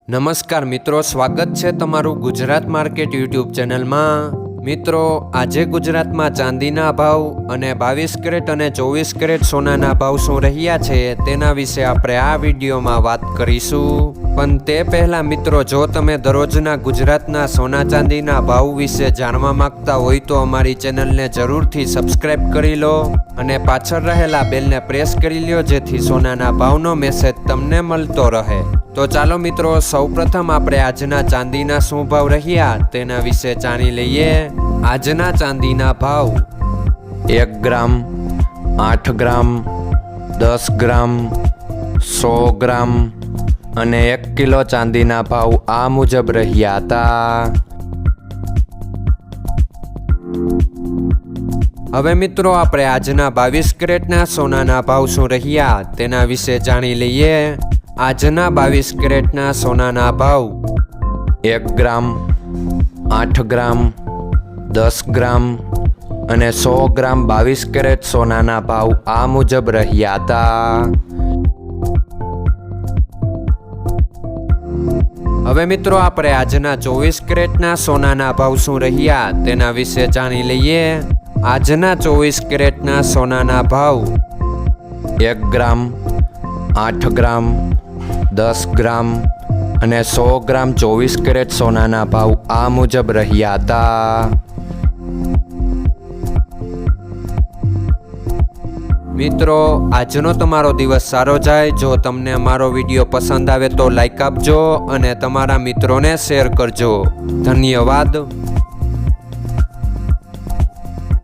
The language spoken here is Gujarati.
નમસ્કાર મિત્રો, સ્વાગત છે તમારું ગુજરાત માર્કેટ યુટ્યુબ ચેનલમાં। મિત્રો, આજે ગુજરાતમાં ચાંદીના ભાવ અને 22 કેરેટ અને 24 કેરેટ સોનાના ભાવ શું રહ્યા છે તેના વિશે આપણે આ વિડીયોમાં વાત કરીશું। પણ તે પહેલાં મિત્રો, જો તમે દરરોજના ગુજરાતના સોના ચાંદીના ભાવ વિશે જાણવા માંગતા હોય તો અમારી ચેનલને જરૂરથી સબસ્ક્રાઈબ કરી લો અને પાછળ રહેલા બેલને પ્રેસ કરી લો, જેથી સોનાના ભાવનો મેસેજ તમને મળતો રહે। તો ચાલો મિત્રો, સૌપ્રથમ આપણે આજના ચાંદીના શું ભાવ રહ્યા તેના વિશે જાણી લઈએ। આજના ચાંદીના ભાવ 1 ગ્રામ, 8 ગ્રામ, 10 ગ્રામ, 100 ગ્રામ અને 1 કિલો ચાંદીના ભાવ આ મુજબ રહ્યા હતા। હવે મિત્રો, આપણે આજના 22 કેરેટના સોનાના ભાવ શું રહ્યા તેના વિશે જાણી લઈએ। આજના 22 કેરેટના સોનાના ભાવ 1 ગ્રામ, 8 ગ્રામ, 10 ગ્રામ અને 100 ગ્રામ 22 કેરેટ સોનાના ભાવ આ મુજબ રહ્યા હતા। હવે મિત્રો, આપણે આજના 24 કેરેટના સોનાના ભાવ શું રહ્યા તેના વિશે જાણી લઈએ। આજના 24 કેરેટના સોનાના ભાવ 1 ગ્રામ, 8 ગ્રામ, 10 ગ્રામ અને 100 ગ્રામ 24 કેરેટ સોનાના ભાવ આ મુજબ રહ્યા હતા। મિત્રો, આજનો તમારો દિવસ સારો જાય। જો તમને અમારો વિડીયો પસંદ આવે તો લાઈક આપજો અને તમારા મિત્રોને શેર કરજો। ધન્યવાદ।